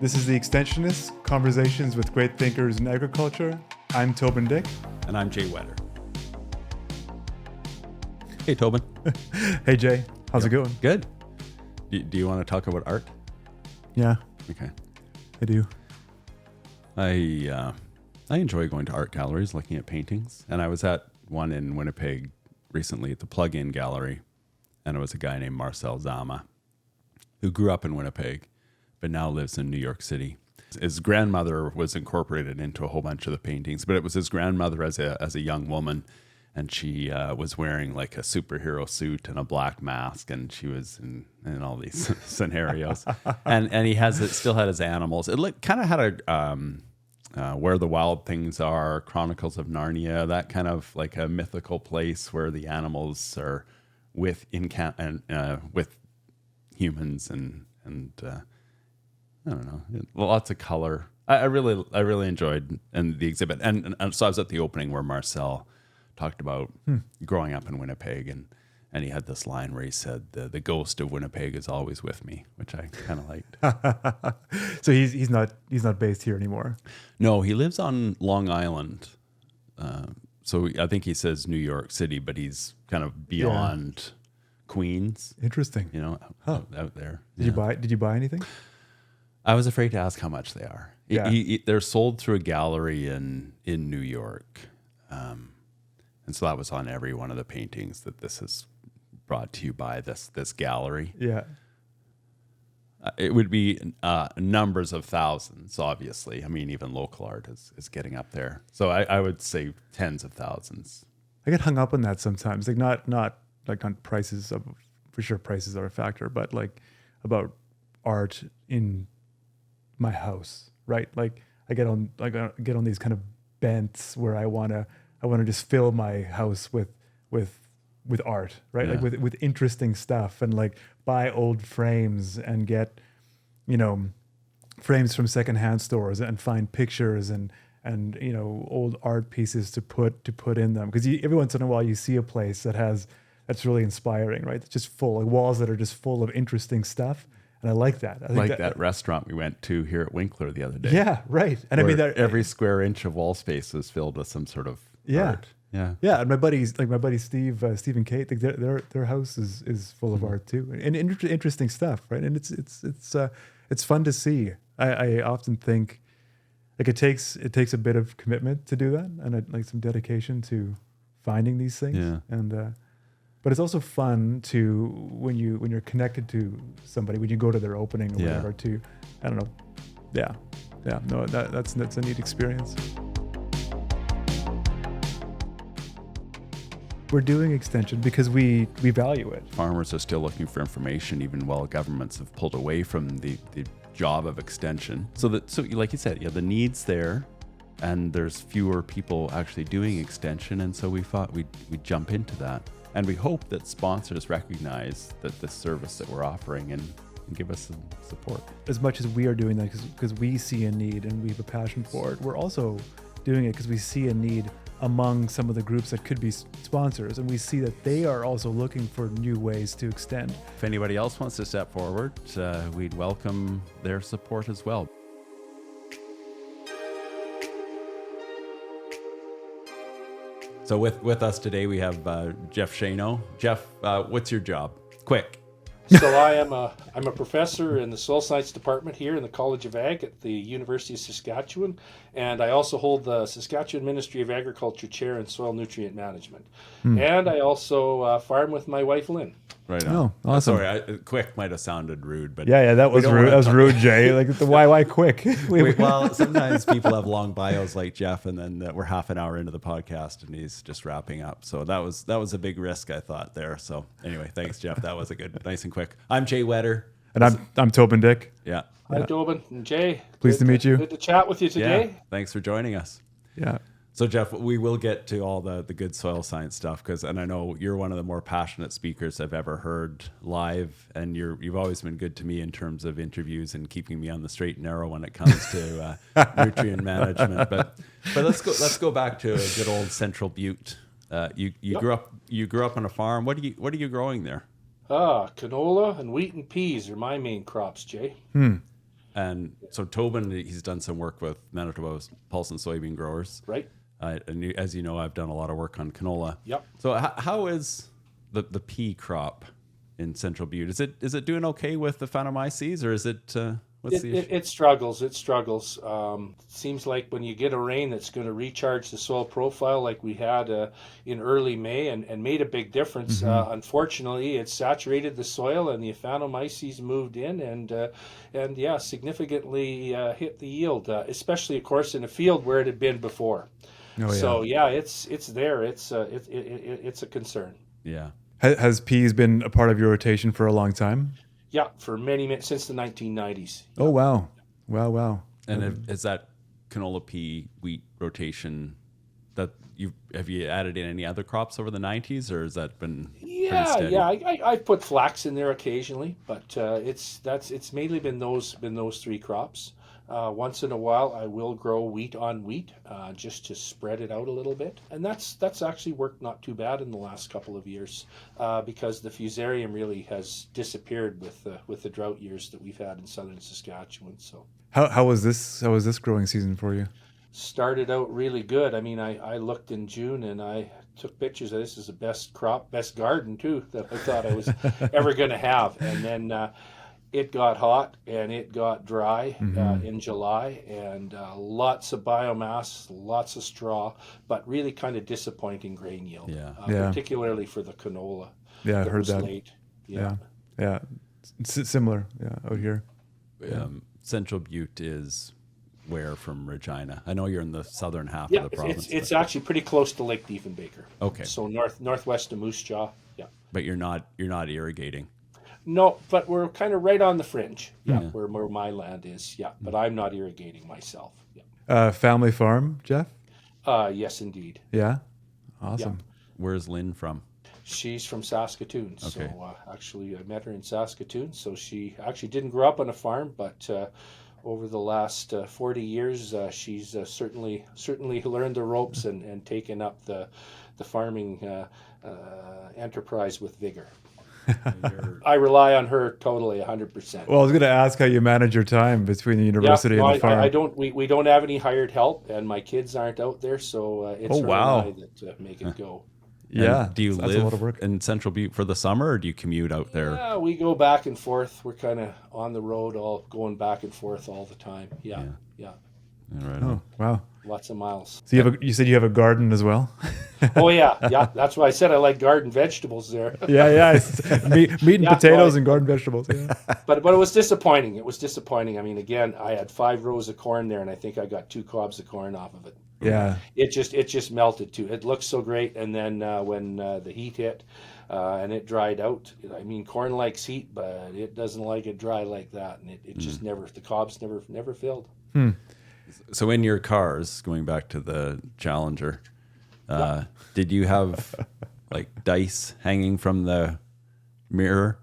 This is the Extensionists, Conversations with Great Thinkers in Agriculture. I'm Toban Dyck. And I'm Jay Whetter. Hey, Toban. Hey, Jay. How's it going? Good. Do you want to talk about art? Yeah. Okay. I do. I enjoy going to art galleries, looking at paintings. And I was at one in Winnipeg recently at the Plug-In Gallery. And it was a guy named Marcel Zama who grew up in Winnipeg, but now lives in New York City. His grandmother was incorporated into a whole bunch of the paintings, but it was his grandmother as a young woman, and she was wearing like a superhero suit and a black mask, and she was in all these scenarios. And he still had his animals. It kind of had a Where the Wild Things Are, Chronicles of Narnia, that kind of like a mythical place where the animals are with humans and I don't know, lots of color. I really enjoyed the exhibit, and so I was at the opening where Marcel talked about growing up in Winnipeg, and he had this line where he said, "The ghost of Winnipeg is always with me," which I kind of liked. So he's not based here anymore. No, he lives on Long Island. So I think he says New York City, but he's kind of beyond Queens. Interesting. Out there. Did you buy anything? I was afraid to ask how much they are. Yeah. They're sold through a gallery in New York. And so that was on every one of the paintings that this is brought to you by this gallery. Yeah. It would be numbers of thousands, obviously. I mean, even local art is getting up there. So I would say tens of thousands. I get hung up on that sometimes. Like not like on prices of, for sure prices are a factor, but like about art in my house, right? Like I get on these kind of bents where I wanna just fill my house with art, right? Yeah. Like with interesting stuff, and like buy old frames and get, frames from secondhand stores and find pictures and old art pieces to put in them, because every once in a while you see a place that's really inspiring, right? It's just full, like walls that are just full of interesting stuff. And I like that. I think that restaurant we went to here at Winkler the other day. Yeah, right. And I mean that every square inch of wall space was filled with some sort of art. Yeah. Yeah. And my buddy Steve and Kate, like their house is full of art too, and interesting stuff, right? And it's fun to see. I often think like it takes a bit of commitment to do that, and like some dedication to finding these things. Yeah. And but it's also fun to when you're connected to somebody, when you go to their opening or whatever. To I don't know. Yeah. No, that's a neat experience. We're doing extension because we value it. Farmers are still looking for information, even while governments have pulled away from the job of extension. So like you said, the need's there, and there's fewer people actually doing extension, and so we thought we'd jump into that. And we hope that sponsors recognize that this service that we're offering and give us some support. As much as we are doing that because we see a need and we have a passion for it, we're also doing it because we see a need among some of the groups that could be sponsors, and we see that they are also looking for new ways to extend. If anybody else wants to step forward, we'd welcome their support as well. So with us today, we have Jeff Schoenau. Jeff, what's your job? Quick. So I'm a professor in the soil science department here in the College of Ag at the University of Saskatchewan, and I also hold the Saskatchewan Ministry of Agriculture chair in soil nutrient management. And I also farm with my wife Lynn. Right on. Oh, awesome. Sorry, quick might have sounded rude, but yeah, that was rude. That was rude, Jay. Like the why quick? Well, sometimes people have long bios like Jeff, and then we're half an hour into the podcast, and he's just wrapping up. So that was a big risk, I thought there. So anyway, thanks, Jeff. That was a good, nice and quick. I'm Jay Whetter, and I'm Toban Dyck. Yeah. Hi, Toban and Jay. Pleased to meet you. Good to chat with you today. Yeah. Thanks for joining us. Yeah. So Jeff, we will get to all the good soil science stuff, and I know you're one of the more passionate speakers I've ever heard live, and you've always been good to me in terms of interviews and keeping me on the straight and narrow when it comes to nutrient management. But let's go back to a good old Central Butte. You grew up on a farm. What are you growing there? Canola and wheat and peas are my main crops, Jay. And And so Toban, he's done some work with Manitoba pulse and soybean growers. Right. And as you know, I've done a lot of work on canola. Yep. So how is the pea crop in Central Butte? Is it doing okay with the Phanomyces, or is it what's the issue? It struggles. It struggles. Seems like when you get a rain that's going to recharge the soil profile, like we had in early May, and made a big difference. Unfortunately, it saturated the soil, and the Phanomyces moved in, and significantly hit the yield, especially of course in a field where it had been before. Oh, So it's there. It's a concern. Yeah. Has peas been a part of your rotation for a long time? Yeah, for many since the 1990s. Oh, wow. And is that canola pea wheat rotation that have you added in any other crops over the 90s, or has that been pretty steady? I've put flax in there occasionally, but it's mainly been those three crops. Once in a while, I will grow wheat on wheat, just to spread it out a little bit, and that's actually worked not too bad in the last couple of years, because the fusarium really has disappeared with the drought years that we've had in southern Saskatchewan. So How was this growing season for you? started out really good. I mean, I looked in June and I took pictures of this as the best crop, best garden too, that I thought I was ever going to have, and then. It got hot and it got dry in July, and lots of biomass, lots of straw, but really kind of disappointing grain yield, particularly for the canola. Yeah, I heard that. Late. Yeah. Similar, out here. Central Butte is where from Regina? I know you're in the southern half Yeah, of the province. it's actually pretty close to Lake Diefenbaker. Okay. So northwest of Moose Jaw. Yeah. But you're not irrigating. No, but we're kind of right on the fringe. Yeah, where my land is. Yeah, but I'm not irrigating myself. Yeah. Family farm, Jeff? Yes, indeed. Yeah. Awesome. Where's Lynn from? She's from Saskatoon. Okay. So actually, I met her in Saskatoon. So she actually didn't grow up on a farm, but over the last 40 years, she's certainly learned the ropes and taken up the farming enterprise with vigor. I rely on her totally 100%. Well, I was going to ask how you manage your time between the university and the farm. I don't. We don't have any hired help, and my kids aren't out there, so it's her and I that make it go. Yeah. And do you that's a lot of live work. in Central Butte for the summer, or do you commute out there? Yeah, we go back and forth. We're kind of on the road, all going back and forth all the time. Yeah. All right. Oh, wow. Lots of miles. So you said you have a garden as well? Oh yeah. That's why I said I like garden vegetables there. Yeah. Meat and potatoes and garden vegetables. Yeah. But it was disappointing. It was disappointing. I mean, again, I had 5 rows of corn there, and I think I got 2 cobs of corn off of it. Yeah. It just melted too. It looked so great, and then when the heat hit and it dried out, I mean, corn likes heat, but it doesn't like it dry like that, and it just the cobs never filled. So in your cars, going back to the Challenger, did you have like dice hanging from the mirror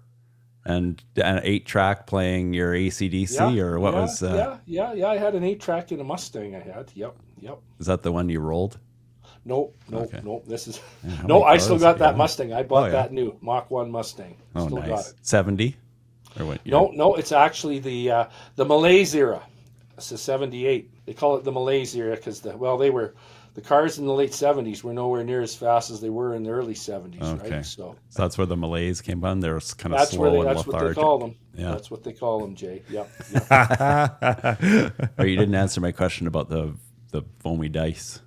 and an 8-track playing your AC/DC, or what was? Yeah. I had an 8-track in a Mustang. I had. Yep. Is that the one you rolled? No. Okay. This is many I still cars got do you that have? Mustang. I bought that new Mach 1 Mustang. Oh, Still nice. got it. 70 or what? No. It's actually the Malaise era. It's a 78. They call it the Malaise era because the cars in the late 70s were nowhere near as fast as they were in the early 70s, Okay. right? So that's where the Malaise came on. They're kind of slow and lethargic. that's what they call them. Yeah. That's what they call them, Jay. Yep. Oh, you didn't answer my question about the foamy dice.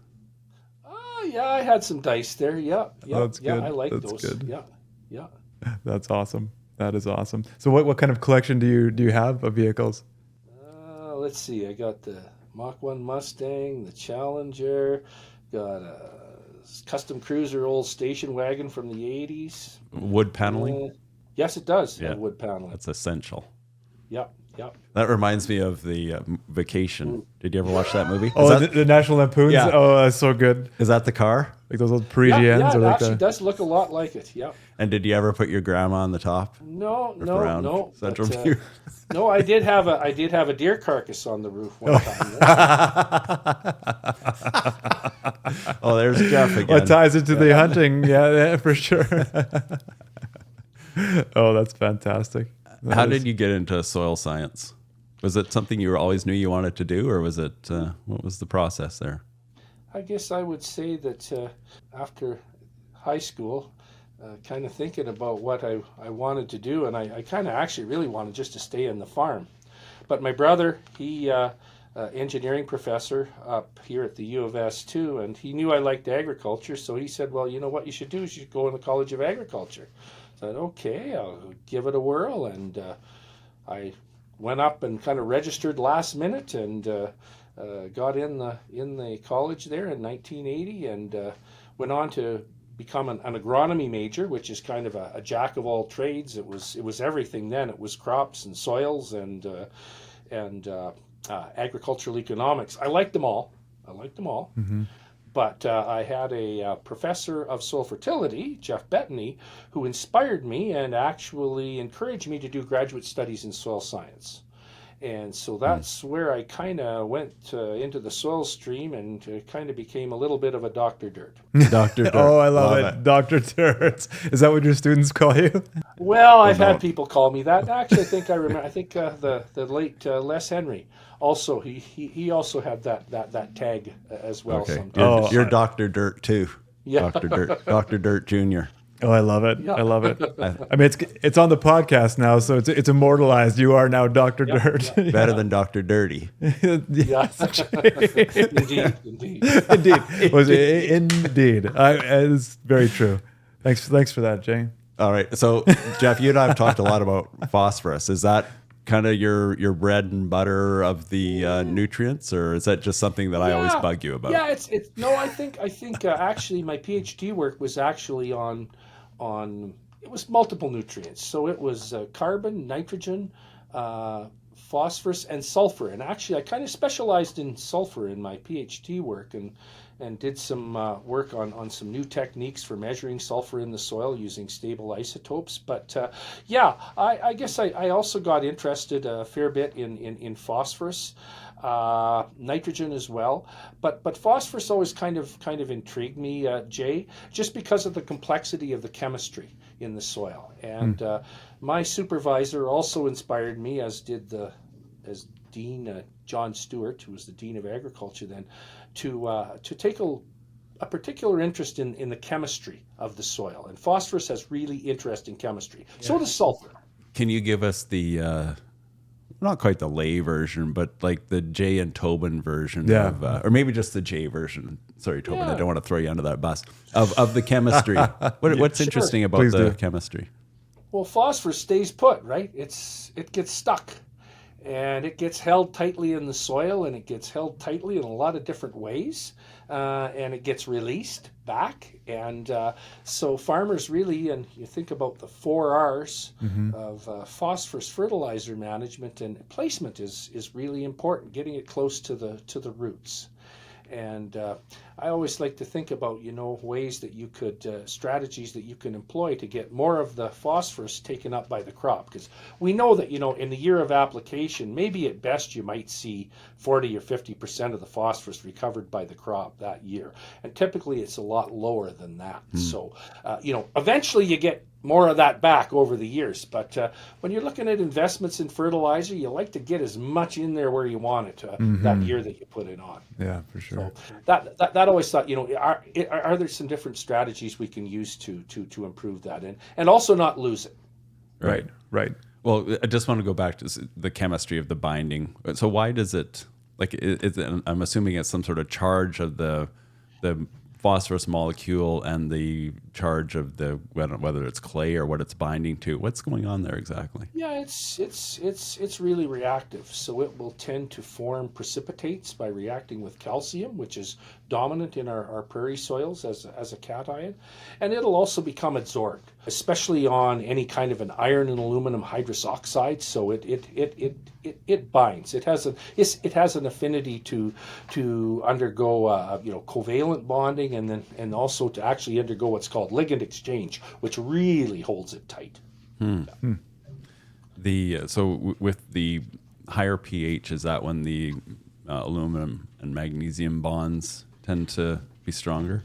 Yeah, I had some dice there. Yeah. That's good. I like That's those. good. Yeah. That's awesome. That is awesome. So what kind of collection do you have of vehicles? Let's see. I got the Mach 1 Mustang, the Challenger, got a custom cruiser old station wagon from the 80s. Wood paneling? Yes, it does Yeah. have wood paneling. That's essential. Yep. That reminds me of the Vacation. Did you ever watch that movie? The National Lampoons? Yeah. Oh, that's so good. Is that the car? Like those old Parisians? Yeah, or it like actually does look a lot like it. Yep. And did you ever put your grandma on the top? No. Central but, Butte? No, I did have a deer carcass on the roof one time. Oh, there's Jeff again. What ties into the hunting? Yeah, for sure. Oh, that's fantastic. How did you get into soil science? Was it something you always knew you wanted to do, or was it, what was the process there? I guess I would say that after high school, kind of thinking about what I wanted to do, and I kind of actually really wanted just to stay in the farm. But my brother, he engineering professor up here at the U of S too, and he knew I liked agriculture, so he said, well, you know what you should do is you should go in the College of Agriculture. So I said, okay, I'll give it a whirl, and I went up and kind of registered last minute and got in the college there in 1980, and went on to become an agronomy major, which is kind of a jack of all trades. It was everything then. It was crops and soils and agricultural economics. I liked them all. Mm-hmm. But I had a professor of soil fertility, Jeff Bettany, who inspired me and actually encouraged me to do graduate studies in soil science. And so that's where I kind of went into the soil stream and kind of became a little bit of a Dr. Dirt. Dr. Dirt. Oh, I love it. Dr. Dirt. Is that what your students call you? Well, I've had people call me that. Actually, I think the late Les Henry also, he also had that tag as well. Okay. Sometimes. You're Dr. Dirt too. Yeah. Dr. Dirt Jr. Oh, I love it. Yeah. I love it. I mean, it's on the podcast now, so it's immortalized. You are now Dr. Dirt. Yeah. Better than Dr. Dirty. Yeah. Indeed. Indeed. Indeed. It's very true. Thanks for that, Jay. All right. So, Jeff, you and I have talked a lot about phosphorus. Is that kind of your bread and butter of the nutrients, or is that just something that I always bug you about? Yeah, it's no. I think actually my PhD work was actually on it was multiple nutrients. So it was carbon, nitrogen, phosphorus, and sulfur. And actually, I kind of specialized in sulfur in my PhD work, and did some work on some new techniques for measuring sulfur in the soil using stable isotopes. But I guess I also got interested a fair bit in phosphorus, nitrogen as well. But phosphorus always kind of intrigued me, Jay, just because of the complexity of the chemistry in the soil. And my supervisor also inspired me, as Dean John Stewart, who was the Dean of Agriculture then, to take a particular interest in the chemistry of the soil. And phosphorus has really interesting chemistry. Yeah. So does sulfur. Can you give us the, not quite the lay version, but like the Jay and Toban version of, or maybe just the Jay version. Sorry, Toban, I don't want to throw you under that bus. Of the chemistry. What's interesting about the chemistry? Well, phosphorus stays put, right? It gets stuck. And it gets held tightly in the soil, and it gets held tightly in a lot of different ways, and it gets released back. And so farmers really, and you think about the 4 R's of phosphorus fertilizer management and placement is really important, getting it close to the roots. And I always like to think about, ways that you could, strategies that you can employ to get more of the phosphorus taken up by the crop. Because we know that, in the year of application, maybe at best you might see 40 or 50% of the phosphorus recovered by the crop that year. And typically it's a lot lower than that. So, eventually you get more of that back over the years. But when you're looking at investments in fertilizer, you like to get as much in there where you want it that year that you put it on. Yeah, for sure. So that always thought, are there some different strategies we can use to improve that and also not lose it? Right. Well, I just want to go back to the chemistry of the binding. So why does it, I'm assuming it's some sort of charge of the phosphorus molecule and the charge of whether it's clay or what it's binding to. What's going on there exactly? Yeah, it's really reactive. So it will tend to form precipitates by reacting with calcium, which is dominant in our prairie soils as a cation, and it'll also become adsorbed, especially on any kind of an iron and aluminum hydrous oxide. So it binds. It has an affinity to undergo covalent bonding, and also to actually undergo what's called ligand exchange, which really holds it tight. So with the higher pH, is that when the aluminum and magnesium bonds tend to be stronger?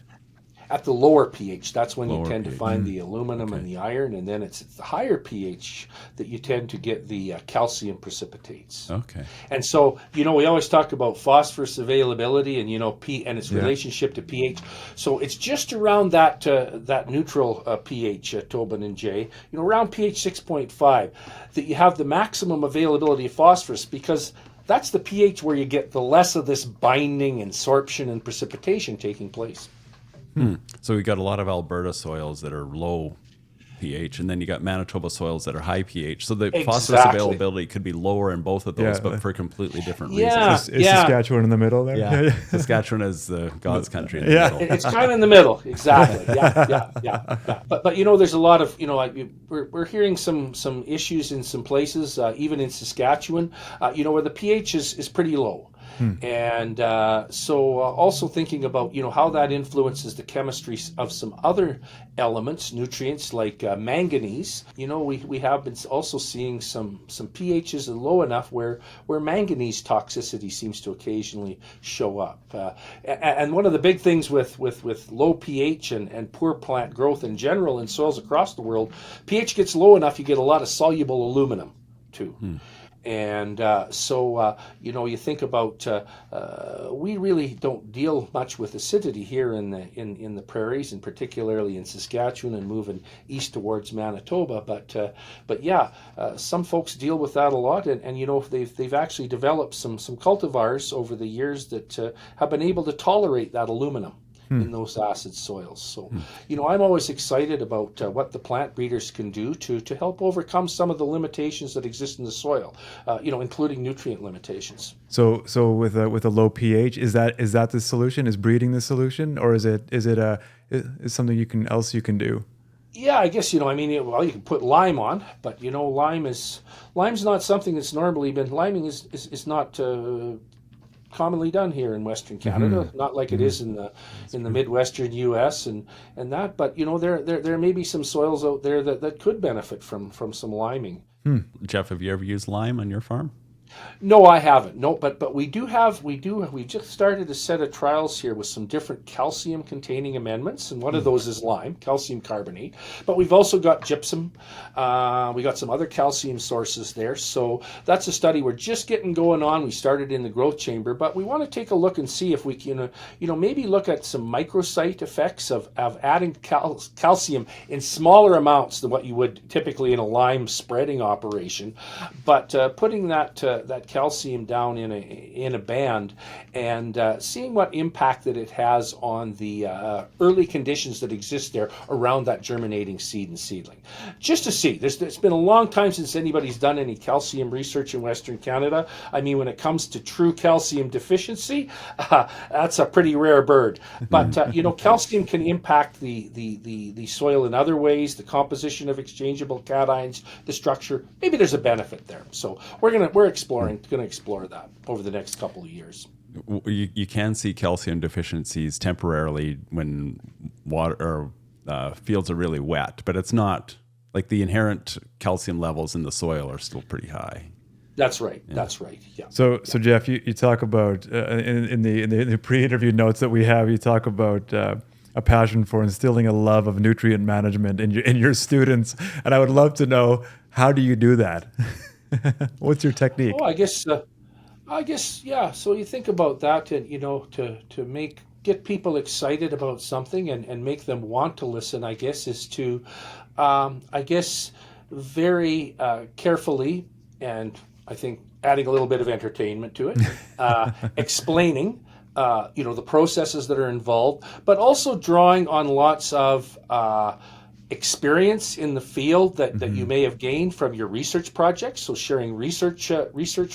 at the lower pH. That's when you Lower tend to pH. find the aluminum and the iron, and then it's at the higher pH that you tend to get the calcium precipitates. Okay. And so, we always talk about phosphorus availability and, and its relationship to pH. So it's just around that that neutral pH, Toban and Jay, around pH 6.5, that you have the maximum availability of phosphorus, because that's the pH where you get the less of this binding, absorption, and precipitation taking place. So we got a lot of Alberta soils that are low pH, and then you got Manitoba soils that are high pH. So the phosphorus availability could be lower in both of those, but for completely different reasons. Is Saskatchewan in the middle there? Yeah. Saskatchewan is the God's country in the middle. It's kind of in the middle, exactly. Yeah. But there's a lot of we're hearing some issues in some places, even in Saskatchewan, where the pH is pretty low. And so also thinking about, how that influences the chemistry of some other elements, nutrients like manganese. We have been also seeing some pHs low enough where manganese toxicity seems to occasionally show up. And one of the big things with low pH and poor plant growth in general in soils across the world, pH gets low enough, you get a lot of soluble aluminum too. And so you think about we really don't deal much with acidity here in the prairies, and particularly in Saskatchewan and moving east towards Manitoba. But some folks deal with that a lot, and they've actually developed some cultivars over the years that have been able to tolerate that aluminum in those acid soils. So, I'm always excited about what the plant breeders can do to help overcome some of the limitations that exist in the soil, including nutrient limitations. So with a low pH, is that the solution? Is breeding the solution, or is something you can do? Yeah, I guess, you can put lime on, but, lime's not something that's normally been, liming is not commonly done here in Western Canada, not like it is in the Midwestern U.S. and that, but there may be some soils out there that could benefit from some liming. Jeff, have you ever used lime on your farm? No, I haven't. No, but we just started a set of trials here with some different calcium containing amendments, and one of those is lime, calcium carbonate. But we've also got gypsum. We got some other calcium sources there. So that's a study we're just getting going on. We started in the growth chamber, but we want to take a look and see if we can, maybe look at some microsite effects of adding calcium in smaller amounts than what you would typically in a lime spreading operation, but putting that calcium down in a band and seeing what impact that it has on the early conditions that exist there around that germinating seed and seedling. Just to see, it's been a long time since anybody's done any calcium research in Western Canada. I mean, when it comes to true calcium deficiency, that's a pretty rare bird. But calcium can impact the soil in other ways, the composition of exchangeable cations, the structure. Maybe there's a benefit there. So we're going to explore that over the next couple of years. You can see calcium deficiencies temporarily when water or fields are really wet, but it's not like the inherent calcium levels in the soil are still pretty high. That's right. Yeah. That's right. Yeah. So Jeff, you talk about in the pre-interview notes that we have, you talk about a passion for instilling a love of nutrient management in your students, and I would love to know, how do you do that? What's your technique? Oh, I guess, yeah. So you think about that, and to get people excited about something and make them want to listen, I guess, is to, very carefully, and I think adding a little bit of entertainment to it, explaining, the processes that are involved, but also drawing on lots of experience in the field that you may have gained from your research projects. So sharing research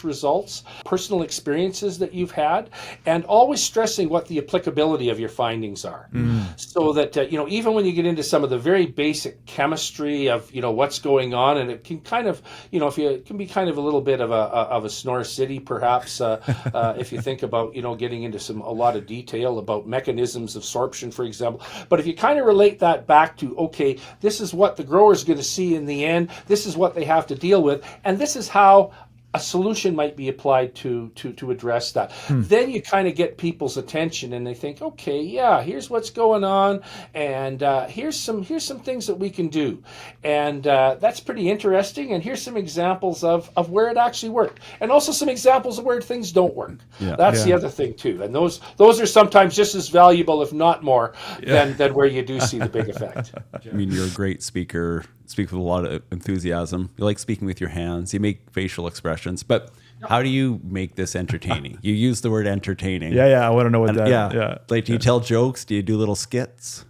results, personal experiences that you've had, and always stressing what the applicability of your findings are. So that, even when you get into some of the very basic chemistry of, what's going on, and it can kind of, it can be kind of a little bit of a snore city, perhaps, if you think about, getting into a lot of detail about mechanisms of sorption, for example. But if you kind of relate that back to, okay, this is what the grower is going to see in the end. This is what they have to deal with. And this is how a solution might be applied to address that. Then you kind of get people's attention, and they think, okay, yeah, here's what's going on, and here's some things that we can do, and that's pretty interesting. And here's some examples of where it actually worked, and also some examples of where things don't work. Yeah. That's the other thing too, and those are sometimes just as valuable, if not more, than where you do see the big effect. I mean, you're a great speaker. Speak with a lot of enthusiasm. You like speaking with your hands. You make facial expressions. But how do you make this entertaining? You use the word entertaining. Yeah. I want to know what that. Yeah. Like, do you tell jokes? Do you do little skits?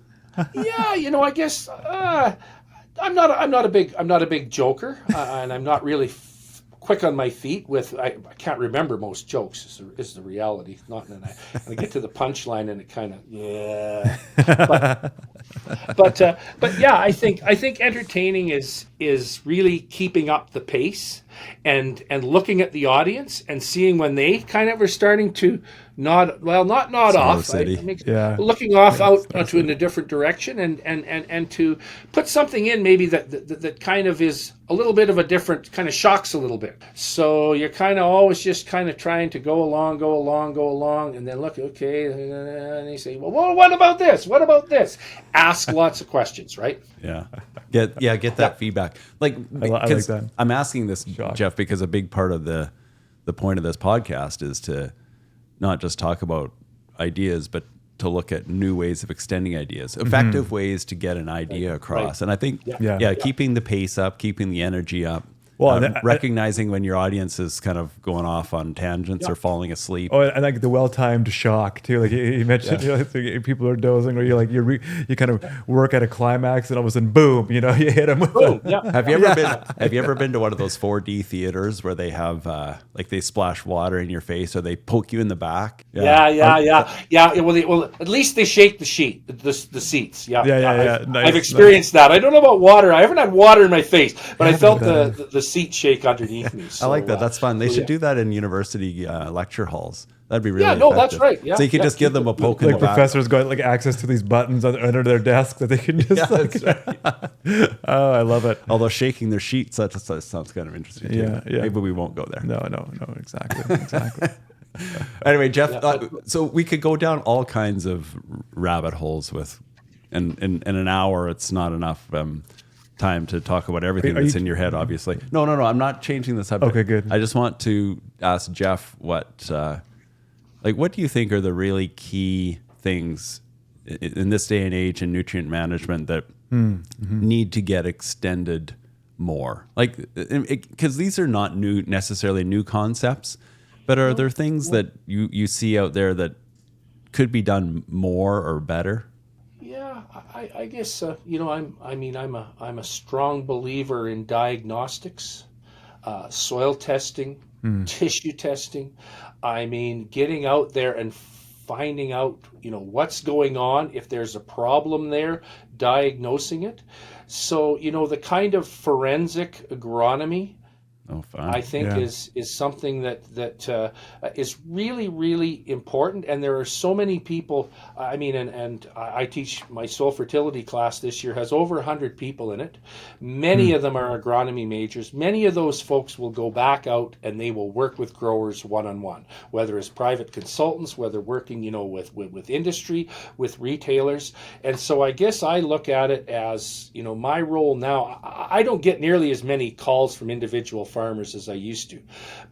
Yeah, I guess I'm not a big joker, and I'm not really quick on my feet with. I can't remember most jokes. Is the reality? Not and I get to the punchline and it kind of but yeah, I think entertaining is really keeping up the pace and looking at the audience and seeing when they kind of are starting to not off, City. Looking off out to in a different direction and to put something in maybe that kind of is a little bit of a different kind of shocks a little bit. So you're kind of always just kind of trying to go along, and then look, okay, and they say, well, what about this? What about this? Ask lots of questions, right? Yeah. Get that feedback. Like, I like that. I'm asking this, Jeff, because a big part of the point of this podcast is to not just talk about ideas, but to look at new ways of extending ideas, effective ways to get an idea across. Right. And I think, keeping the pace up, keeping the energy up, recognizing when your audience is kind of going off on tangents or falling asleep. Oh, and like the well-timed shock too. Like you mentioned, people are dozing, or you kind of work at a climax, and all of a sudden, boom! You hit them. With Have you ever been to one of those 4D theaters where they have like they splash water in your face, or they poke you in the back? Yeah. Well, at least they shake the seats. Yeah. I've experienced that. I don't know about water. I haven't had water in my face, but I felt the seat shake underneath me. So, I like that. That's fun. They should do that in university lecture halls. That'd be really effective. that's right. Yeah, so you could just give them a poke in the back. Like professors got like access to these buttons under their desk that they can just Oh, I love it. Although shaking their sheets, that sounds kind of interesting too. Yeah. Maybe we won't go there. No, exactly. Anyway, Jeff, so we could go down all kinds of rabbit holes with, and in an hour, it's not enough time to talk about everything that's in your head, obviously. No, I'm not changing the subject. Okay, good. I just want to ask Jeff what do you think are the really key things in this day and age in nutrient management that need to get extended more? Like, because these are not necessarily new concepts, but are there things that you see out there that could be done more or better? Yeah, I guess I'm a strong believer in diagnostics, soil testing, tissue testing. I mean, getting out there and finding out what's going on, if there's a problem there, diagnosing it. So the kind of forensic agronomy, I think is something that is really, really important. And there are so many people. I mean, and I teach my soil fertility class this year, has over 100 people in it. Many of them are agronomy majors. Many of those folks will go back out and they will work with growers one-on-one, whether as private consultants, whether working with industry, with retailers. And so I guess I look at it as my role now. I don't get nearly as many calls from individual farmers as I used to,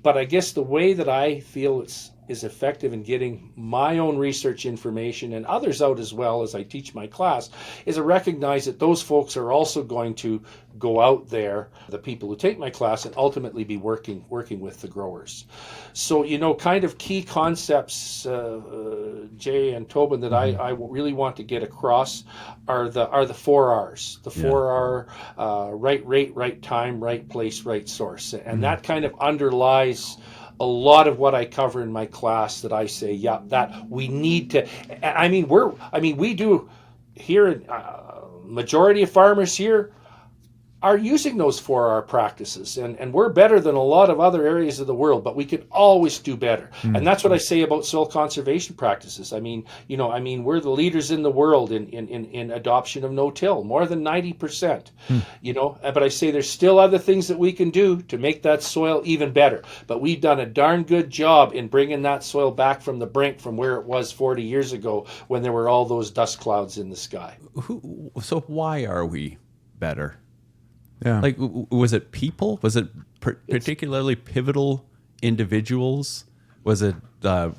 but I guess the way that I feel is effective in getting my own research information and others out as well as I teach my class is to recognize that those folks are also going to go out there, the people who take my class, and ultimately be working with the growers. So kind of key concepts, Jay and Toban, that I really want to get across are the 4 R's. The 4 R, right rate, right time, right place, right source, and that kind of underlies a lot of what I cover in my class. That I say, that we need to. We do here. Majority of farmers here are using those 4R practices, and we're better than a lot of other areas of the world, but we could always do better. And that's what I say about soil conservation practices. I mean, we're the leaders in the world in adoption of no-till, more than 90%. But I say there's still other things that we can do to make that soil even better. But we've done a darn good job in bringing that soil back from the brink from where it was 40 years ago when there were all those dust clouds in the sky. So why are we better? Yeah. Like, was it people? Was it particularly pivotal individuals? Was it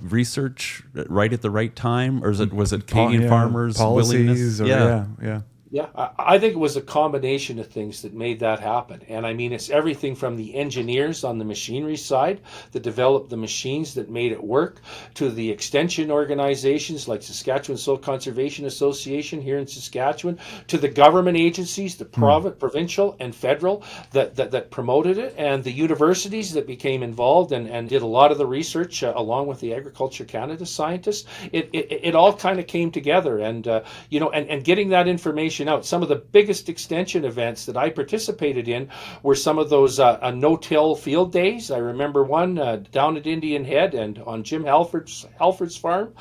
research right at the right time, or was it Canadian farmers' policies? willingness? Yeah, I think it was a combination of things that made that happen. And I mean, it's everything from the engineers on the machinery side that developed the machines that made it work, to the extension organizations like Saskatchewan Soil Conservation Association here in Saskatchewan, to the government agencies, the provincial and federal that promoted it, and the universities that became involved and did a lot of the research along with the Agriculture Canada scientists. It all kind of came together, and and getting that information out. Some of the biggest extension events that I participated in were some of those no-till field days. I remember one down at Indian Head and on Jim Halford's farm,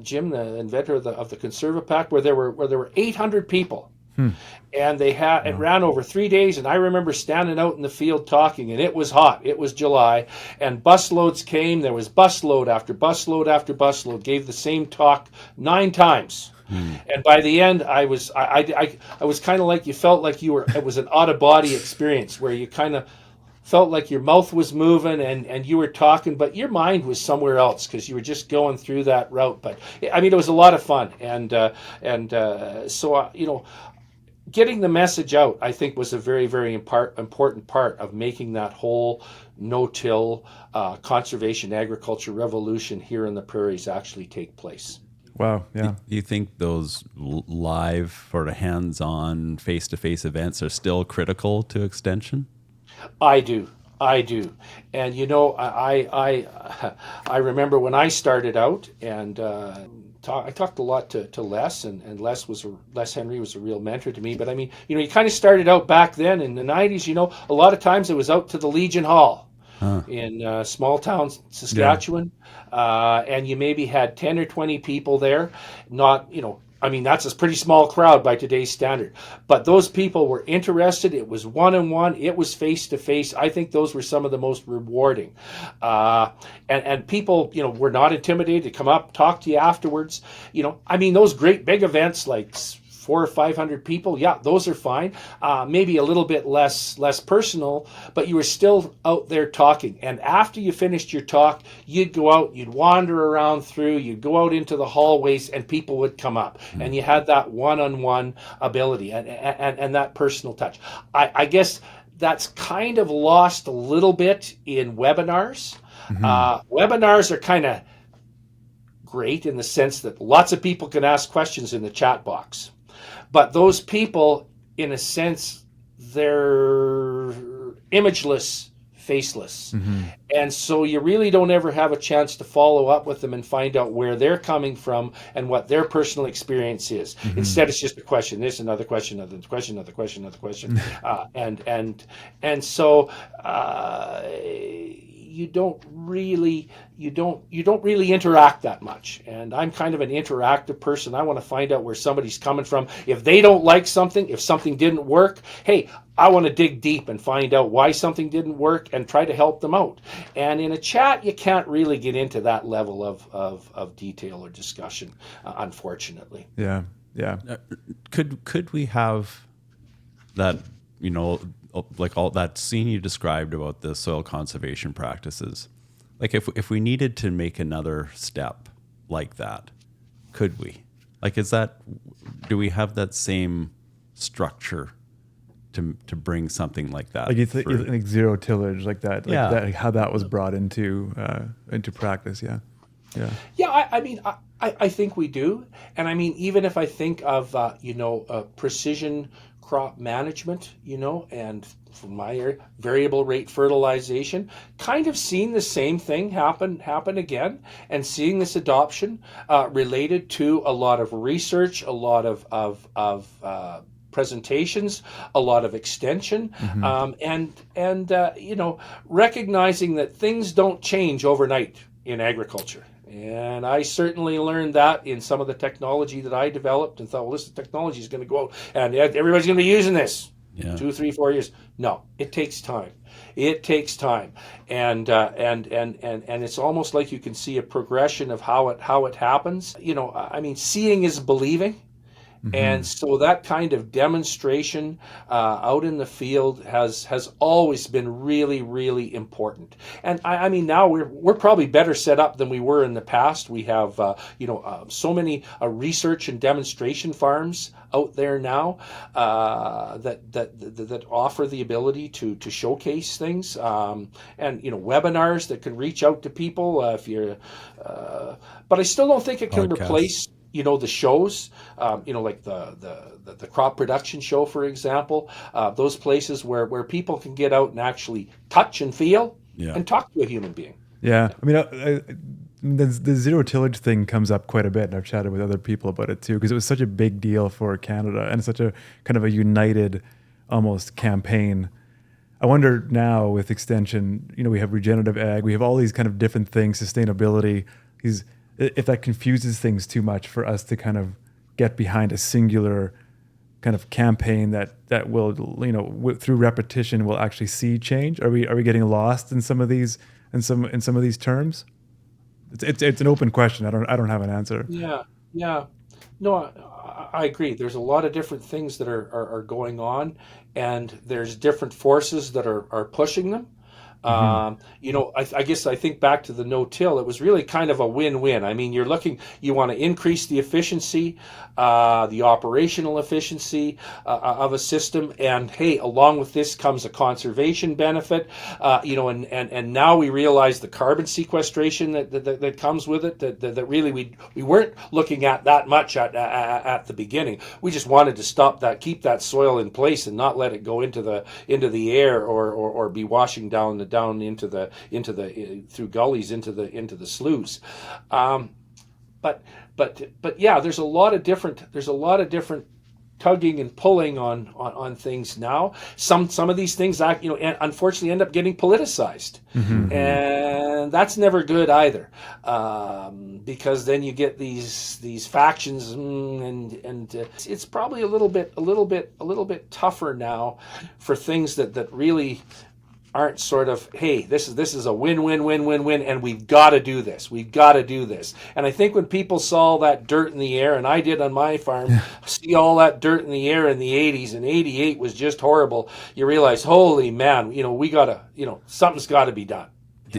Jim, the inventor of the Conserva Pack, where there were 800 people. And it ran over 3 days, and I remember standing out in the field talking, and it was hot. It was July, and busloads came. There was busload after busload after busload. Gave the same talk 9 times. And by the end, I was kind of like, you felt like it was an out-of-body experience where you kind of felt like your mouth was moving and you were talking, but your mind was somewhere else because you were just going through that route. But I mean, it was a lot of fun, and so getting the message out, I think, was a very, very important part of making that whole no-till conservation agriculture revolution here in the prairies actually take place. Wow. Yeah. Do you think those live or hands-on, face-to-face events are still critical to extension? I do. And I remember when I started out, and I talked a lot to Les, and Les Henry was a real mentor to me. But I mean, you kind of started out back then in the 90s. A lot of times it was out to the Legion Hall in small town Saskatchewan, and you maybe had 10 or 20 people there. Not, I mean, that's a pretty small crowd by today's standard. But those people were interested. It was one-on-one. It was face-to-face. I think those were some of the most rewarding. And people, were not intimidated to come up, talk to you afterwards. I mean, those great big events like 400 or 500 people, yeah, those are fine. Maybe a little bit less personal, but you were still out there talking. And after you finished your talk, you'd go out, you'd wander around through, you'd go out into the hallways, and people would come up. And you had that one-on-one ability and that personal touch. I guess that's kind of lost a little bit in webinars. Webinars are kind of great in the sense that lots of people can ask questions in the chat box. But those people, in a sense, they're imageless, faceless. And so you really don't ever have a chance to follow up with them and find out where they're coming from and what their personal experience is. Instead, it's just a question, this, another question, another question, another question, another question. And so you don't really interact that much. And I'm kind of an interactive person. I want to find out where somebody's coming from. If they don't like something, if something didn't work, hey, I want to dig deep and find out why something didn't work and try to help them out. And in a chat, you can't really get into that level of detail or discussion, unfortunately. Yeah. Could we have that, like all that scene you described about the soil conservation practices? Like if we needed to make another step like that, could we? Like, do we have that same structure to bring something like that? Like like zero tillage, like that, like how that was brought into practice. Yeah. I mean, I think we do. And I mean, even if I think of precision crop management, and from my area, variable rate fertilization, kind of seeing the same thing happen again, and seeing this adoption related to a lot of research, a lot of presentations, a lot of extension, and recognizing that things don't change overnight in agriculture. And I certainly learned that in some of the technology that I developed, and thought, well, this technology is going to go out and everybody's going to be using this. Yeah. 2, 3, 4 years. No, it takes time. It takes time, and it's almost like you can see a progression of how it happens. I mean, seeing is believing. And so that kind of demonstration out in the field has always been really, really important. And I mean, now we're probably better set up than we were in the past. We have so many research and demonstration farms out there now that offer the ability to showcase things, and webinars that can reach out to people if you're. But I still don't think it can replace the shows, like the crop production show, for example, those places where people can get out and actually touch and feel and talk to a human being. Yeah. I mean, the zero tillage thing comes up quite a bit, and I've chatted with other people about it too, because it was such a big deal for Canada and such a kind of a united almost campaign. I wonder now with extension, we have regenerative ag, we have all these kind of different things, sustainability, if that confuses things too much for us to kind of get behind a singular kind of campaign that will, through repetition, will actually see change. Are we getting lost in some of these some of these terms? It's an open question. I don't have an answer. Yeah. No, I agree. There's a lot of different things that are going on, and there's different forces that are pushing them. I guess I think back to the no-till. It was really kind of a win-win. I mean, you want to increase the efficiency, the operational efficiency of a system, and hey, along with this comes a conservation benefit. And now we realize the carbon sequestration that comes with it. That really we weren't looking at that much at the begining. We just wanted to keep that soil in place, and not let it go into the air or be washing down into the through gullies into the sloughs. But yeah, there's a lot of different tugging and pulling on things now. Some of these things unfortunately end up getting politicized, and that's never good either, because then you get these factions, and it's probably a little bit tougher now for things that really aren't sort of, hey, this is a win, and we've got to do this. And I think when people saw all that dirt in the air, and I did on my farm, see all that dirt in the air in the 80s, and 88 was just horrible, you realize, holy man, we gotta, something's got to be done.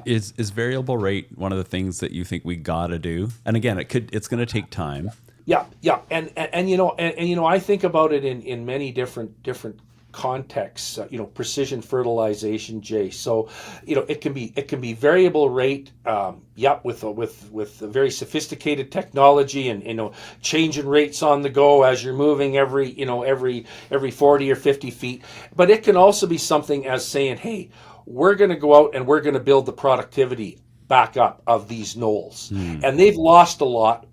Is variable rate one of the things that you think we got to do? And again, it's going to take time. Yeah, and I think about it in many different contexts, precision fertilization, Jay. So, it can be variable rate, with a very sophisticated technology, and changing rates on the go as you're moving every 40 or 50 feet. But it can also be something as saying, hey, we're going to go out and we're going to build the productivity back up of these knolls, and they've lost a lot.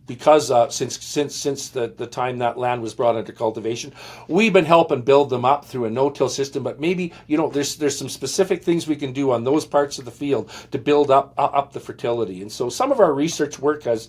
Because since the time that land was brought into cultivation, we've been helping build them up through a no-till system. But maybe there's some specific things we can do on those parts of the field to build up the fertility. And so some of our research work has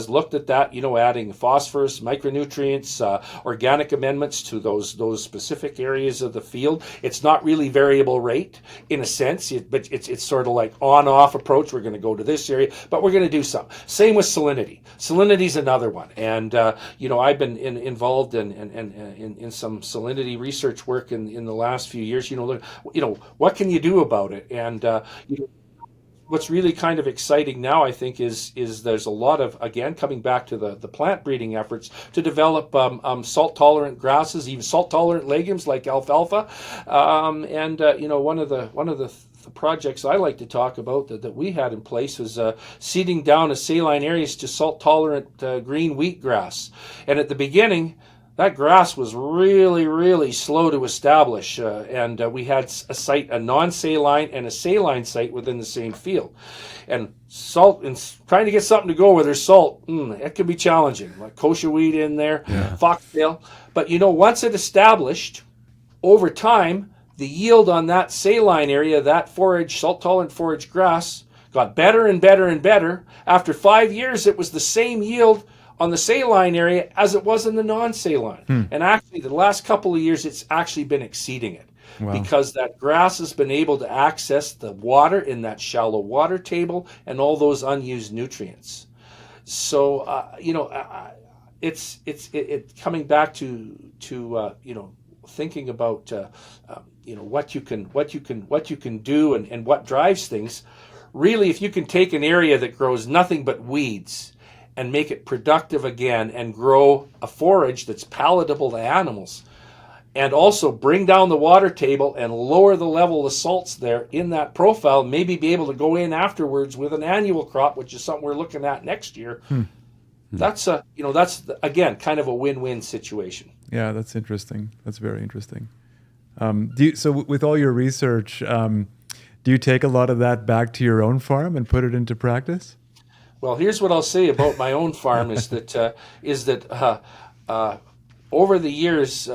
looked at that. Adding phosphorus, micronutrients, organic amendments to those specific areas of the field. It's not really variable rate in a sense, but it's sort of like on-off approach. We're going to go to this area, but we're going to do some. Same with salinity. Salinity's another one, and I've been involved in some salinity research work in the last few years. What can you do about it? And what's really kind of exciting now, I think, is there's a lot of, again, coming back to the plant breeding efforts to develop salt tolerant grasses, even salt tolerant legumes like alfalfa, and one of the projects I like to talk about that we had in place was seeding down a saline areas to salt-tolerant green wheatgrass. And at the beginning, that grass was really, really slow to establish. And we had a site, a non-saline and a saline site within the same field. And salt, and trying to get something to go where there's salt, it can be challenging. Like kochia weed in there, foxtail. But once it established, over time, the yield on that saline area, that forage, salt-tolerant forage grass, got better and better and better. After 5 years, it was the same yield on the saline area as it was in the non-saline. And actually, the last couple of years, it's actually been exceeding it. Wow. Because that grass has been able to access the water in that shallow water table and all those unused nutrients. So, it's coming back to thinking about what you can do and what drives things. Really, if you can take an area that grows nothing but weeds and make it productive again and grow a forage that's palatable to animals, and also bring down the water table and lower the level of salts there in that profile, maybe be able to go in afterwards with an annual crop, which is something we're looking at next year. That's again kind of a win-win situation. Yeah, that's interesting. That's very interesting. So with all your research, do you take a lot of that back to your own farm and put it into practice? Well, here's what I'll say about my own farm is that over the years,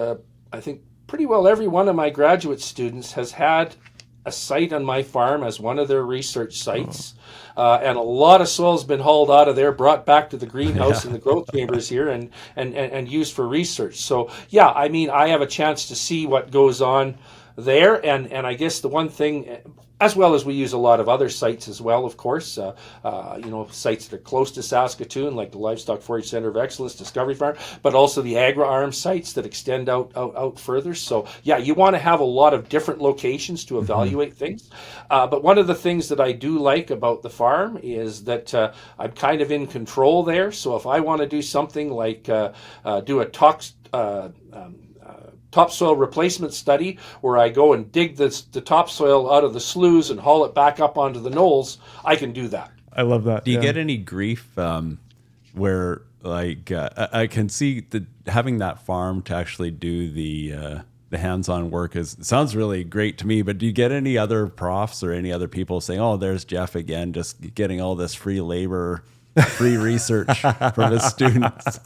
I think pretty well every one of my graduate students has had a site on my farm as one of their research sites. And a lot of soil's been hauled out of there, brought back to the greenhouse and the growth chambers here and used for research. So, yeah, I mean, I have a chance to see what goes on there. And I guess the one thing, as well as we use a lot of other sites as well, of course, sites that are close to Saskatoon, like the Livestock Forage Center of Excellence, Discovery Farm, but also the Agri-Arm sites that extend out further. So, yeah, you want to have a lot of different locations to evaluate things. But one of the things that I do like about the farm is that I'm kind of in control there. So if I want to do something like do a topsoil replacement study where I go and dig the topsoil out of the sloughs and haul it back up onto the knolls, I can do that. I love that. Do you get any grief where, like, I can see that having that farm to actually do the hands-on work sounds really great to me, but do you get any other profs or any other people saying, oh, there's Jeff again, just getting all this free labor, free research from his students?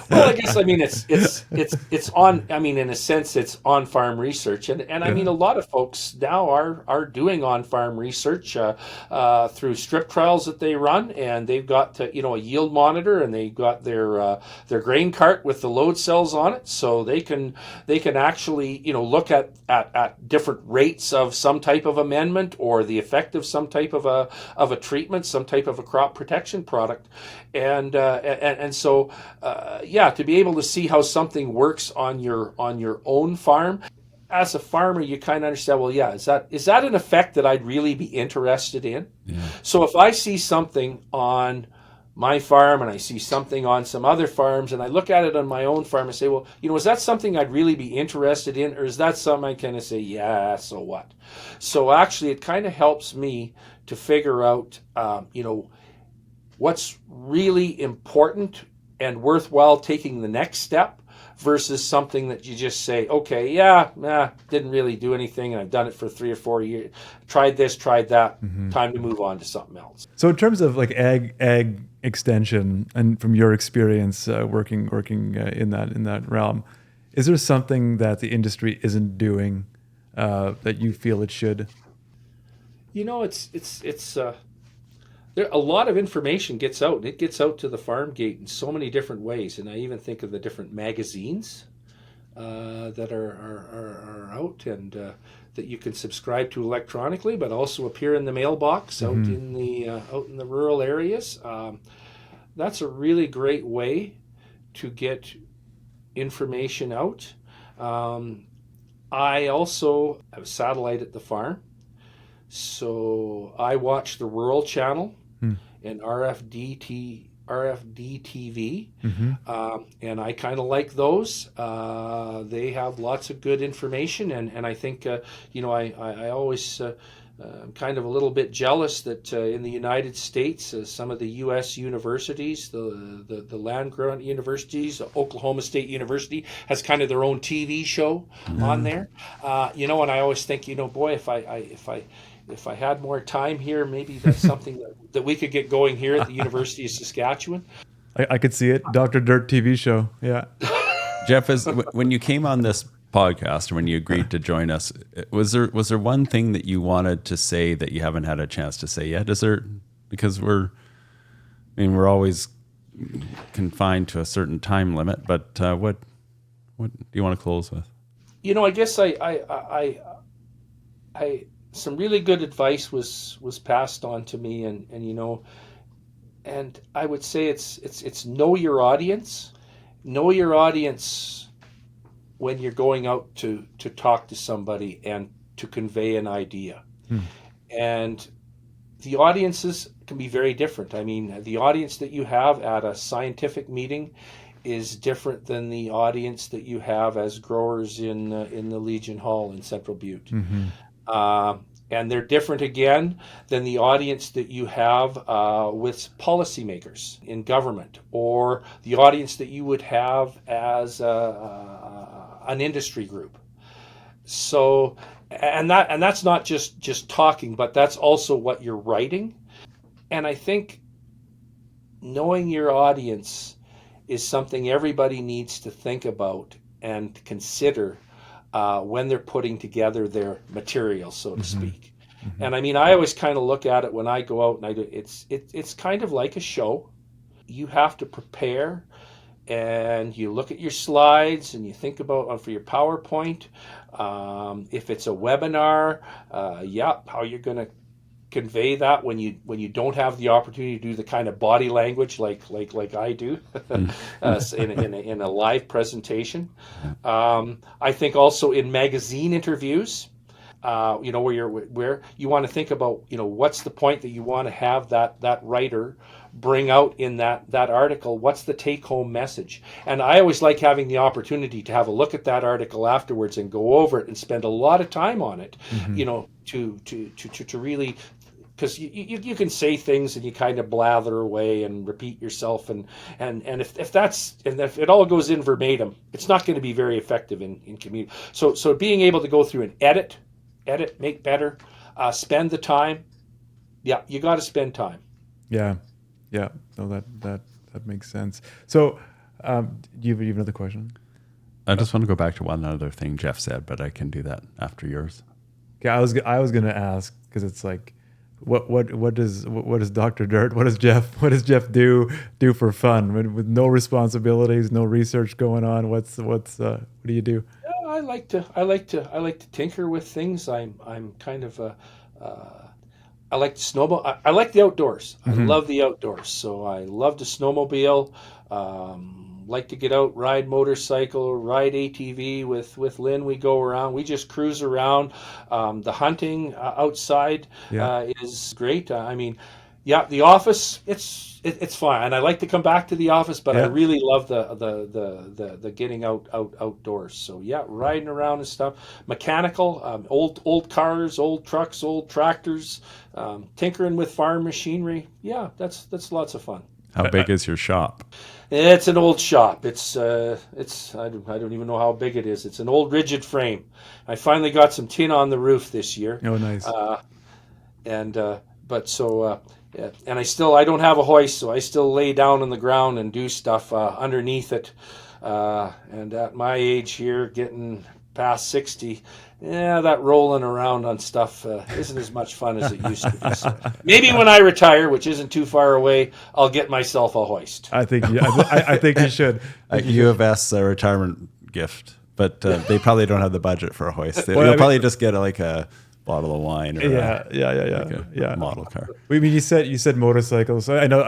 Well, I guess, I mean, it's on, I mean, in a sense, it's on-farm research. And I mean, a lot of folks now are doing on-farm research through strip trials that they run, and they've got, a yield monitor, and they've got their grain cart with the load cells on it, so they can actually, look at different rates of some type of amendment or the effect of some type of a treatment, some type of a crop protection product, and so to be able to see how something works on your own farm. As a farmer, you kind of understand, well, yeah, is that an effect that I'd really be interested in? Yeah. So if I see something on my farm and I see something on some other farms and I look at it on my own farm and say, well, is that something I'd really be interested in, or is that something I kind of say, yeah, so what? So actually, it kind of helps me to figure out, what's really important and worthwhile taking the next step versus something that you just say, okay, didn't really do anything, and I've done it for 3 or 4 years. Tried this, tried that. Time to move on to something else. So in terms of like ag extension, and from your experience working in that realm, is there something that the industry isn't doing that you feel it should? It's a lot of information gets out, and it gets out to the farm gate in so many different ways. And I even think of the different magazines that are out and that you can subscribe to electronically, but also appear in the mailbox out in the rural areas. That's a really great way to get information out. I also have satellite at the farm, so I watch the Rural Channel and RFD TV, and I kind of like those. They have lots of good information, and I think I always I'm kind of a little bit jealous that in the United States, some of the U.S. universities, the land-grant universities, Oklahoma State University has kind of their own TV show on there. And I always think, boy, if I had more time here, maybe that's something that we could get going here at the University of Saskatchewan. I could see it. Dr. Dirt TV show. Yeah. Jeff, when you came on this podcast, or when you agreed to join us, was there one thing that you wanted to say that you haven't had a chance to say yet? Because we're always confined to a certain time limit, but what do you want to close with? I guess I some really good advice was passed on to me, and I would say it's know your audience. Know your audience when you're going out to talk to somebody and to convey an idea. And the audiences can be very different. I mean, the audience that you have at a scientific meeting is different than the audience that you have as growers in the Legion Hall in Central Butte. And they're different again than the audience that you have with policymakers in government, or the audience that you would have as an industry group. So, and that's not just talking, but that's also what you're writing. And I think knowing your audience is something everybody needs to think about and consider when they're putting together their material, so to speak. And I mean, I always kind of look at it when I go out and I do. It's kind of like a show. You have to prepare, and you look at your slides and you think about for your PowerPoint. If it's a webinar, how you're going to convey that when you don't have the opportunity to do the kind of body language like I do in a live presentation. I think also in magazine interviews, where you want to think about, what's the point that you want to have that writer bring out in that article. What's the take-home message? And I always like having the opportunity to have a look at that article afterwards and go over it and spend a lot of time on it, to really, because you can say things and you kind of blather away and repeat yourself, and if it all goes in verbatim, it's not going to be very effective in community. So being able to go through and edit, make better, spend the time. Yeah, you got to spend time. Yeah. No, that makes sense. So, you have another question? I just want to go back to one other thing Jeff said, but I can do that after yours. Okay, I was going to ask, because it's like, what does Dr. Dirt? What does Jeff do for fun with no responsibilities, no research going on? What do you do? I like to tinker with things. I'm kind of I like to snowmobile. I like the outdoors. I love the outdoors. So I love to snowmobile. Like to get out, ride motorcycle, ride ATV with Lynn. We go around. We just cruise around. The hunting outside is great. The office, it's fine, and I like to come back to the office, but I really love the getting outdoors. So riding around and stuff. Mechanical, old cars, old trucks, old tractors, tinkering with farm machinery. Yeah, that's lots of fun. How big is your shop? It's an old shop. I don't even know how big it is. It's an old rigid frame. I finally got some tin on the roof this year. Oh, nice. And I don't have a hoist, so I still lay down on the ground and do stuff underneath it. And at my age here, getting past 60, that rolling around on stuff isn't as much fun as it used to be. So maybe when I retire, which isn't too far away, I'll get myself a hoist. I think you should. U of S retirement gift, but they probably don't have the budget for a hoist. You'll probably just get a bottle of wine or a model car. I mean, you said motorcycles. I know.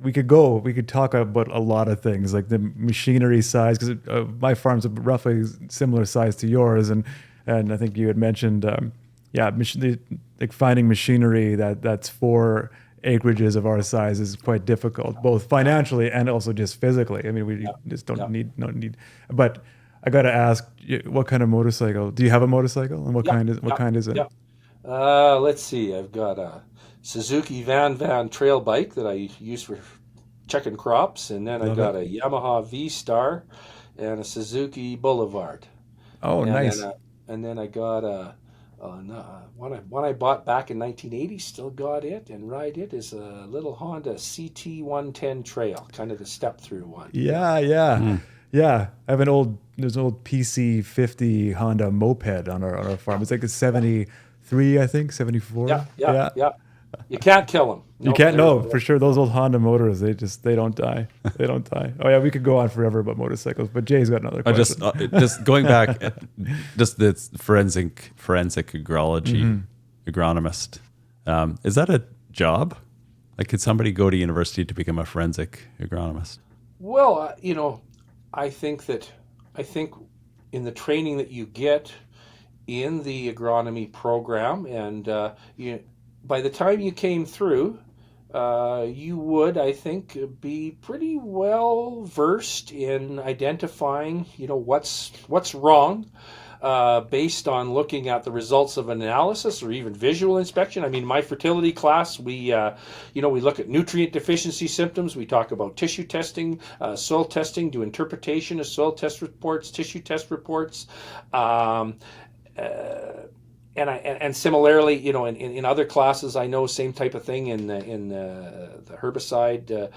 We could talk about a lot of things, like the machinery size, because my farm's roughly similar size to yours, and I think you had mentioned, finding machinery that's for acreages of our size is quite difficult, both financially and also just physically. I mean, we just don't need. But I got to ask, what kind of motorcycle? Do you have a motorcycle, and what kind is it? Let's see. I've got a Suzuki Van trail bike that I use for checking crops, and then I Love got it. a Yamaha V Star and a Suzuki Boulevard, Oh, and then nice. I got one I bought back in 1980. Still got it and ride it is a little Honda CT 110 Trail, kind of the step through one. Yeah. Yeah, yeah, Hmm. yeah. There's an old PC 50 Honda moped on our farm. It's like a 73, I think, 74. Yeah, yeah, Yeah. yeah. You can't kill them. You Nope, can't know they're for sure. Those old Honda motors, they don't die. They don't die. Oh yeah, we could go on forever about motorcycles, but Jay's got another I question. just going back, just the forensic agrology agronomist. Is that a job? Like, could somebody go to university to become a forensic agronomist? well, I think that I think in the training that you get in the agronomy program, and by the time you came through, you would, I think, be pretty well versed in identifying, what's wrong, based on looking at the results of analysis or even visual inspection. I mean, my fertility class, we look at nutrient deficiency symptoms. We talk about tissue testing, soil testing, do interpretation of soil test reports, tissue test reports. Um, uh, and similarly, in other classes, I know same type of thing in the herbicide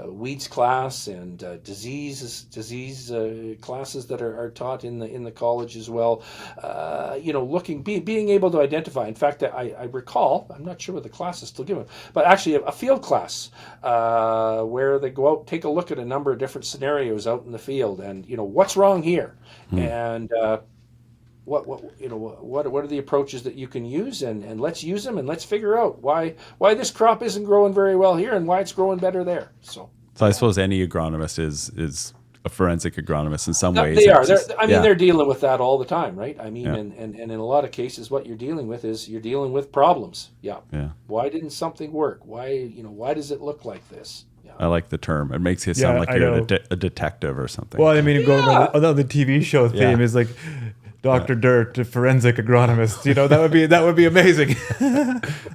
weeds class and disease classes that are taught in the college as well. Being able to identify. In fact, I recall, I'm not sure what the class is still given, but actually a field class where they go out, take a look at a number of different scenarios out in the field, and what's wrong here, and what are the approaches that you can use, and let's use them, and let's figure out why this crop isn't growing very well here and why it's growing better there. So I suppose any agronomist is a forensic agronomist in some ways. they are. Yeah. They're dealing with that all the time, right? I mean, Yeah. and in a lot of cases, what you're dealing with is you're dealing with problems. Yeah. Yeah. Why didn't something work? Why does it look like this? Yeah. I like the term. It makes you sound Yeah, like I you're know. a detective or something. Well, I mean, going on the TV show theme Yeah. is like Dr. Dirt to forensic agronomist. That would be amazing.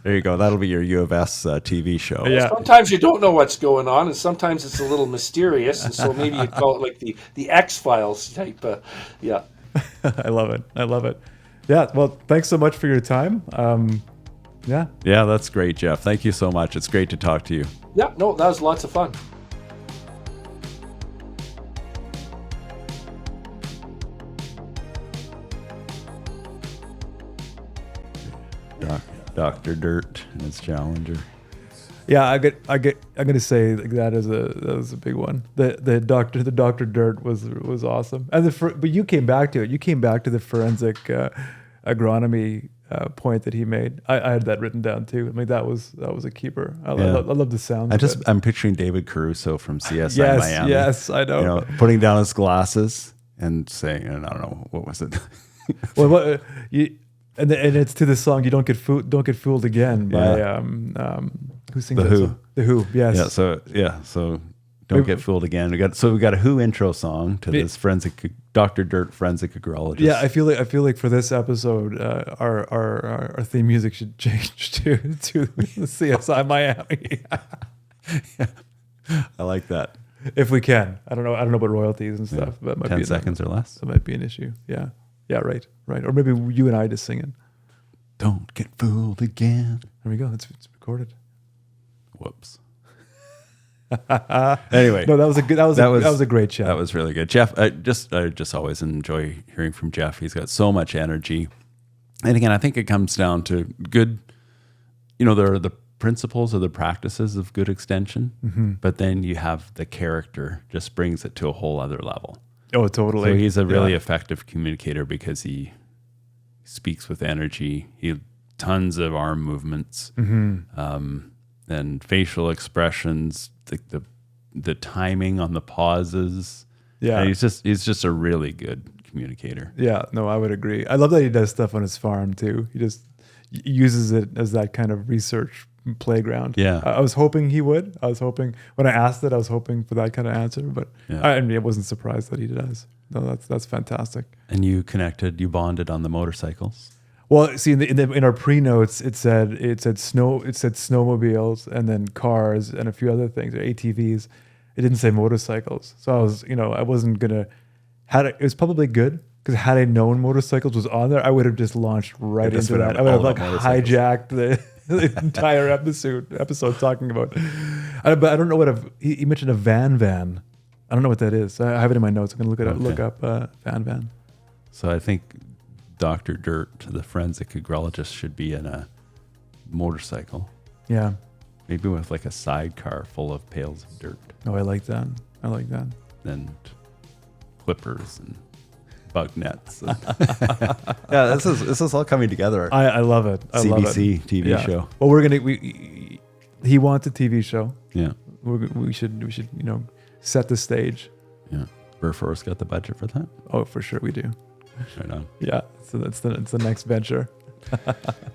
There you go. That'll be your U of S TV show. Yeah. Sometimes you don't know what's going on, and sometimes it's a little mysterious, and so maybe you'd call it like the X-Files type. Yeah. I love it. I love it. Yeah. Well, thanks so much for your time. Yeah. Yeah, that's great, Jeff. Thank you so much. It's great to talk to you. Yeah, no, that was lots of fun. Dr. Dirt and his challenger. Yeah, I'm gonna say that was a big one. The Dr. Dirt was awesome, and but you came back to it. You came back to the forensic agronomy point that he made. I had that written down too. I mean, that was a keeper. I love the sound. I'm picturing David Caruso from CSI yes, Miami. yes, I know. Putting down his glasses and saying, and I don't know, what was it? Well, and it's to the song "You Don't Get Fooled Again" by who sings The that Who. song? The Who. Yes. So don't get fooled again. We got a Who intro song to this Dr. Dirt forensic agrologist. Yeah, I feel like for this episode, our theme music should change to CSI Miami, I like that. if we can. I don't know about royalties and stuff, but 10 seconds or less. That might be an issue. Yeah, right. Or maybe you and I just singing. Don't get fooled again. There we go. It's recorded. Whoops. Anyway, No, that was a great chat. That was really good, Jeff. I just always enjoy hearing from Jeff. He's got so much energy, and again, I think it comes down to good. There are the principles or the practices of good extension, but then you have the character. Just brings it to a whole other level. Oh, totally. So he's a really effective communicator because he speaks with energy. He tons of arm movements, and facial expressions. The timing on the pauses. Yeah. And he's just a really good communicator. Yeah, no, I would agree. I love that he does stuff on his farm too. He just uses it as that kind of research playground. Yeah. I was hoping he would. I was hoping when I asked it, I was hoping for that kind of answer, but I wasn't surprised that he does. No, that's fantastic. And you bonded on the motorcycles. Well, see, in our pre-notes, it said snowmobiles and then cars and a few other things, or ATVs. It didn't say motorcycles. So I was, I wasn't gonna. It was probably good because had I known motorcycles was on there, I would have just launched right Just into been that. I would have all like about motorcycles. hijacked the entire episode talking about. But I don't know what he mentioned a van. I don't know what that is. I have it in my notes. I'm gonna look it up. Okay. Look up van. So I think Dr. Dirt, the forensic agrologist, should be in a motorcycle, Yeah. maybe with like a sidecar full of pails of dirt, Oh, I like that. and clippers and bug nets. And Yeah, this is all coming together. I love it. I love it. CBC TV Yeah. show. Well, he wants a TV show. Yeah. We should set the stage. Yeah. Burforest got the budget for that. Oh, for sure we do. Right on. Yeah. So it's the next venture.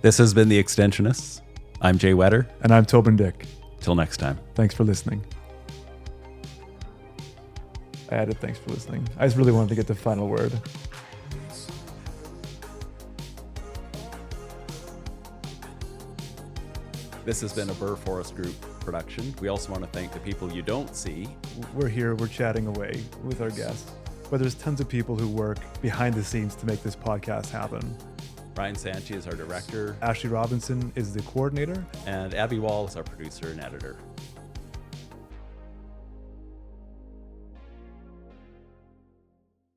This has been the Extensionists. I'm Jay Whetter. And I'm Toban Dyck. Till next time. Thanks for listening. I added thanks for listening. I just really wanted to get the final word. This has been a Burforest Group production. We also want to thank the people you don't see. We're here, we're chatting away with our guests. But there's tons of people who work behind the scenes to make this podcast happen. Ryan Sanchi is our director, Ashley Robinson is the coordinator. and Abby Wall is our producer and editor.